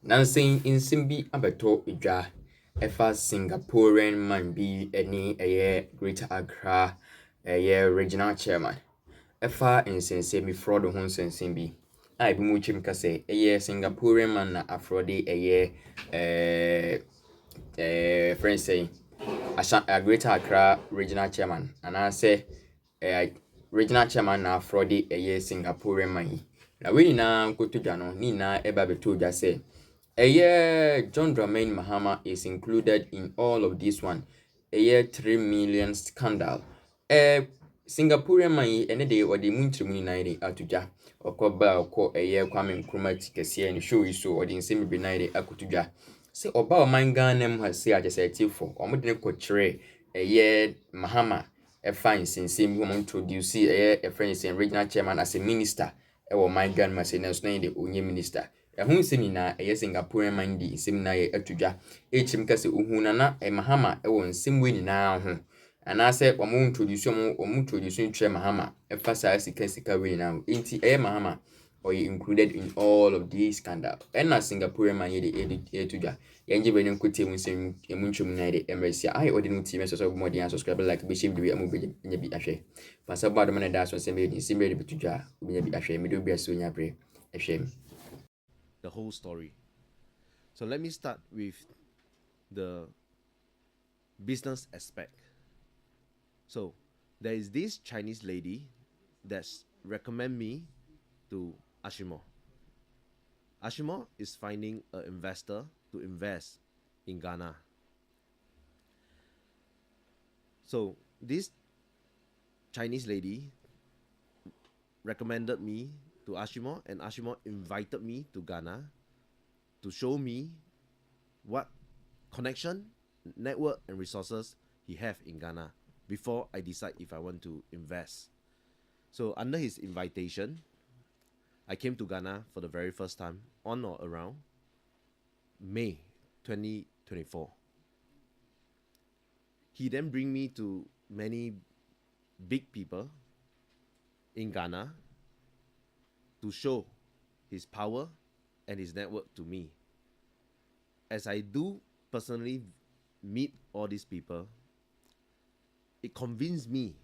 Nansen Insimbi Abato Ija Efa Singaporean man bi any Greater Accra regional chairman. Efa nsensemi fraud ho nsensem bi. A ebi mu chim ka say Singaporean man na afraid friend say a Greater Accra regional chairman and I say regional chairman na fraud Singaporean man yi. Na we nyinaa nkoto dwa no ni nyinaa eba beto dwa say John Dramani Mahama is included in all of this one. 3 million scandal. Singaporean man yi ene de ode muntirim ni nan de atudwa. Okoba okọ Kwame Nkrumah tikese ni show yi so ode nsem bi nan de akotudwa. Se oba o man Ghana mu ha se ajesetifo. Omo de ne ko kire Mahama fine nsensem who introduce a friend regional chairman as a minister. Man Ghana ma se na so na de onye minister. Ɛho nsɛm nyinaa ɛyɛ Singaporean man di nsɛm na yɛ atudwa ɛkyim ka sɛ ohu nana Mahama ɛwɔ nsɛm wei nyinaa ho anaasɛ wɔn introduce kyerɛ Mahama ɛfa saa sika wei nyinaa ho enti ɛyɛ Mahama ɔyɛ included in all of these scandal ɛna Singaporean man yɛ de ɛtudwa yɛngye bɛ ne nkotie mu nsɛm emu ntwom na yɛ de ɛmɛsia ayɛ ɔde no tie mɛsɛ sɛ ɔbɔ mɔden subscribe like bɛhyɛ video ɛmu bɛnya bi ahwɛ pasa bɔ adom na da so nsɛm yɛ de nsɛm yɛ de bɛtudwa bɛnya bi ahwɛ mɛde obi aso nya brɛ ɛhwɛ mu. The whole story. So let me start with the business aspect. So there is this Chinese lady that's recommend me to Ashimo. Ashimo is finding an investor to invest in Ghana. So this Chinese lady recommended me to Ashimo, and Ashimo invited me to Ghana to show me what connection, network, and resources he have in Ghana before I decide if I want to invest. So under his invitation, I came to Ghana for the very first time on or around May 2024. He then bring me to many big people in Ghana to show his power and his network to me. As I do personally meet all these people, it convinced me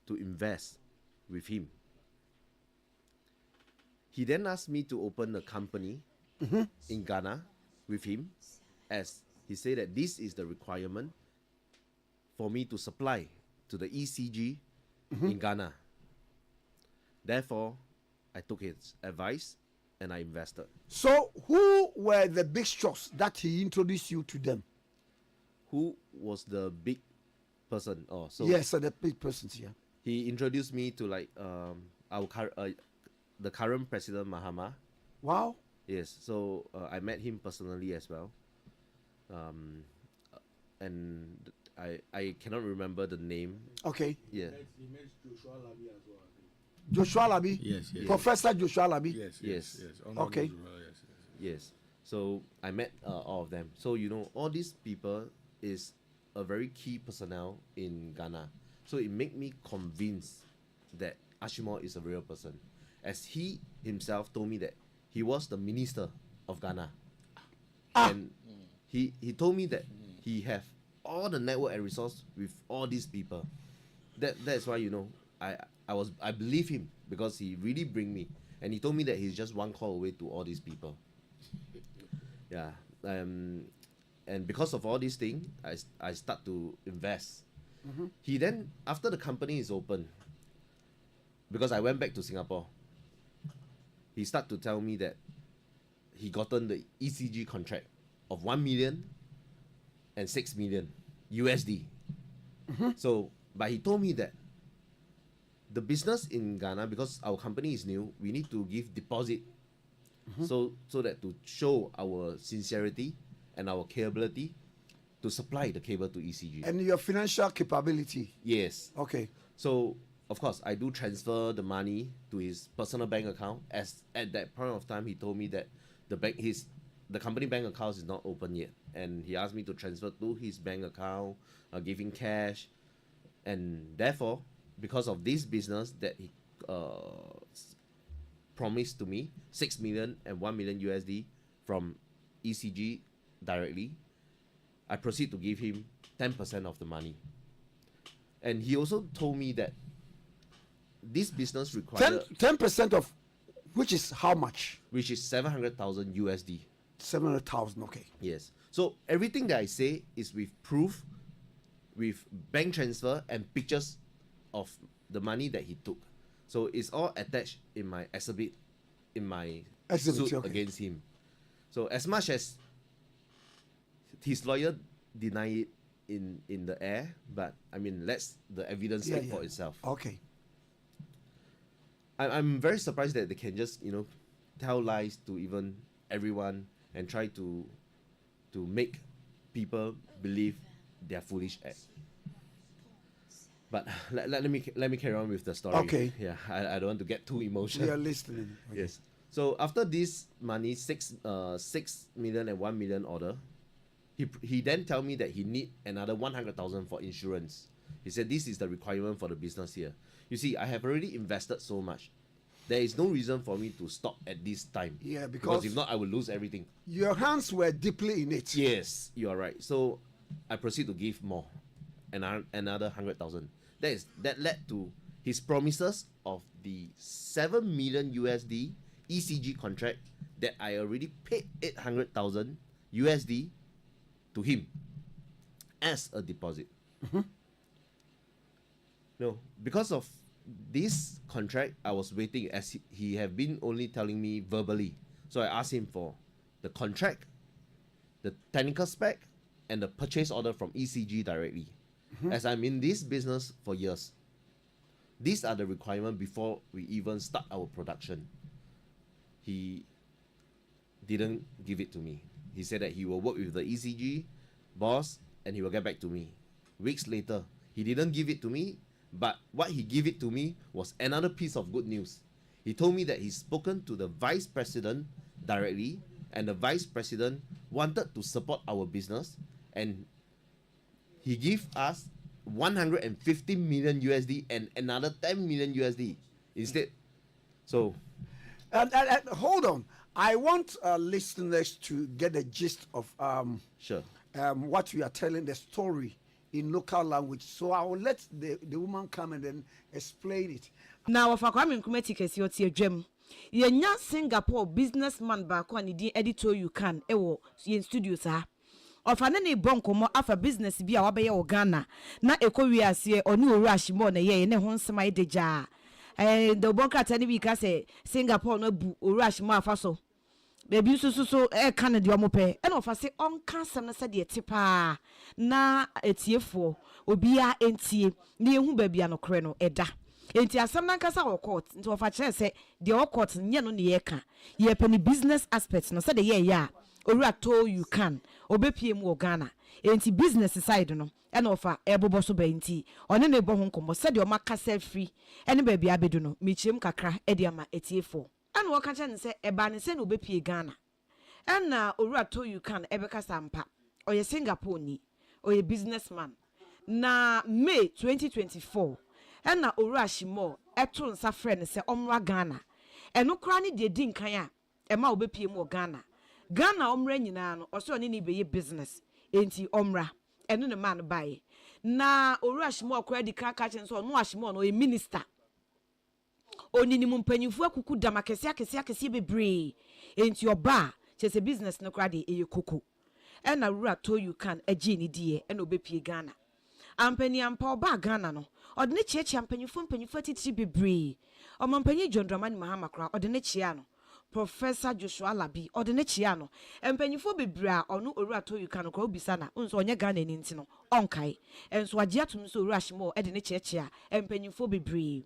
to invest with him. He then asked me to open a company in Ghana with him, as he said that this is the requirement for me to supply to the ECG in Ghana. Therefore, I took his advice and I invested. So, who were the big shots that he introduced you to them? Who was the big person? Oh, so yes, the big persons here. He introduced me to like the current president Mahama. Wow. Yes, so I met him personally as well. And I cannot remember the name. Okay. Yeah. He met Joshua Labi as well. Joshua Labi? Yes, yes. Professor Joshua Labi? Yes. Okay. Yes. So I met all of them. So all these people is a very key personnel in Ghana. So it made me convinced that Ashimo is a real person, as he himself told me that he was the minister of Ghana, and he told me that he have all the network and resource with all these people. That's why I believe him, because he really bring me, and he told me that he's just one call away to all these people. Yeah. And because of all these things, I start to invest. He then, after the company is open, because I went back to Singapore, he start to tell me that he gotten the ECG contract of 1 million and 6 million USD. So, but he told me that the business in Ghana, because our company is new, we need to give deposit, so that to show our sincerity and our capability to supply the cable to ECG. And your financial capability? Yes. Okay. So, of course, I do transfer the money to his personal bank account, as at that point of time he told me that the company bank account is not open yet, and he asked me to transfer to his bank account, give him cash, and therefore, because of this business that he promised to me, 6 million and 1 million USD from ECG directly, I proceed to give him 10% of the money. And he also told me that this business requires 10% of which is how much? which is 700,000 USD. 700,000. Okay. Yes. So everything that I say is with proof, with bank transfer and pictures of the money that he took. So it's all attached in my exhibit, in my Exhibit, suit okay. against him. So as much as his lawyer deny it in the air, but I mean, let's the evidence speak for itself. Okay. I'm very surprised that they can just tell lies to even everyone and try to make people believe they're foolish at. But let me carry on with the story. Okay. Yeah, I don't want to get too emotional. We are listening. Okay. Yes. So after this money, 6 million and 1 million order, he then tell me that he need another 100,000 for insurance. He said this is the requirement for the business here. You see, I have already invested so much. There is no reason for me to stop at this time. Yeah, because if not, I will lose everything. Your hands were deeply in it. Yes, you are right. So I proceed to give more, another 100,000. That led to his promises of the 7 million USD ECG contract that I already paid 800,000 USD to him as a deposit. No, because of this contract, I was waiting as he have been only telling me verbally. So I asked him for the contract, the technical spec, and the purchase order from ECG directly. As I'm in this business for years, these are the requirements before we even start our production. He didn't give it to me. He said that he will work with the ECG boss and he will get back to me. Weeks later, he didn't give it to me, but what he gave it to me was another piece of good news. He told me that he's spoken to the vice president directly, and the vice president wanted to support our business, and he gave us 150 million USD and another 10 million USD instead. So, And hold on. I want listeners to get a gist of sure. what we are telling, the story in local language. So I will let the woman come and then explain it. Now, if I come in committee, you see a gem. Yenya Singapore businessman back on the editor you can in studio sir. Of an any bonko mo afa business be a wabe o Ghana na ekowi ase oni rush mo na ye ne ho nsema deja. The bonka tani bi ka say Singapore no bu rush mo afa so. Baby so Canada omo pe e no fa say on cancel na said tipa na etiefo obia entie na ehu baby anokre no eda. Enti asem na nkasa wo court nti ofa kire se de o court nye no ne ye ka ye pe ni business aspects no say de ye ya owura told you can obepie mu Ghana enti business side no e na ofa ebobo so ba enti one na ebo ho nkomo say de o makasa free ene ba bia bedu no michiem kakra e de ama etiefo ana wo ka kire ne se eba ne se na obepie Ghana ena owura told you can ebeka sampa oye Singapore ni oye businessman na May 2024 ena Orashimo eto nsa frɛ ne sɛ ɔmra Ghana ɛno kra ne de di nkan a ɛma obepie mu Ghana ɔmra nyinaa no ɔsɛ ɔne ne beye business enti ɔmra ɛno ne man bae na Orashimo akra di kaka kyɛn so ɔno Ashimo no ɔyɛ minister oninimu mpanyimfo akuku dama kɛse bebree enti ɔba kyɛsɛ business no kra de ɛyɛ koko ɛna rura to you can agye ne die ɛna obepie Ghana ampani ampa oba Ghana no odene chiachi ampanyifo titiri bebree omampanyi John Dramani Mahama kra odene chia no Professor Joshua Labi odene chia no ampanyifo bebree a ono owura to you can kra obisa na nso onye Ghana ni ntino onkai enso agye atum so owura Shimo edene chiachia ampanyifo bebree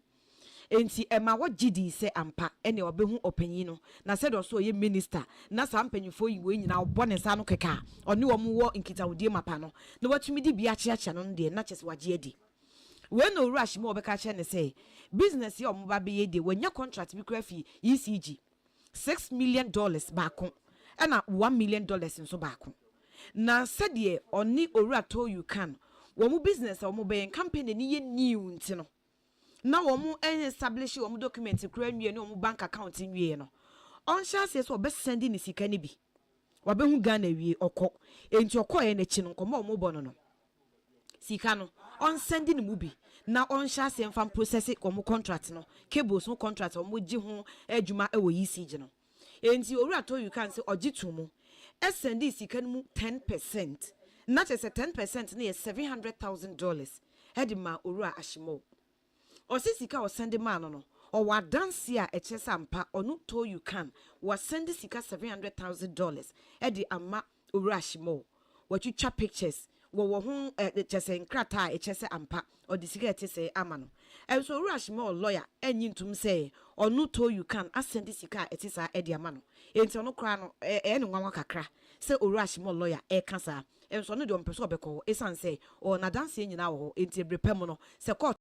enti ema wo gidi se ampa ene obehu opanyi no na se do so ye minister na sa ampanyifo yi we nyina obo ne sa no keka one wo mu wo nkitawudie mapa no na watumi di bia chiachia no de na chese wagye adi we no rush mo obeka che ne say business ye omo ba be ye de wanya contract bi kra fi ECG $6 million baako na $1 million nso baako na said ye oni owura to you can wo mu business omo be company ni ye new ntino na wo mu establish wo mu document kra nwie no wo mu bank account nwie no on sha say so be send ni sika ni bi wabehu Ghana wie okọ enti okọ ye na chi no komo mo bono no sika no on sending mu bi na on sha se mfam process komo contract no cables no contract o mo gi ho adwuma e wo ECG no enti owura to you can say ogitu mu send sika no mu 10%. Not as a 10% near $700,000. Edima Ura Ashimo. Or sika or send man no. Or what dance here a chesampa or no to you can. Was send sika $700,000. Edi ama Ura Ashimo. What you chap pictures. Wo hon chese nkrata echese ampa or the sika say amano. And so Ura Ashimo lawyer enyin tum say or no to you can ascend sika etisa edi amano. Enti ono kra no enu nwa kakra. Say Ura Ashimo lawyer cancer. And so no don't person beko esan say or na dance nyina wo enti brepem no se court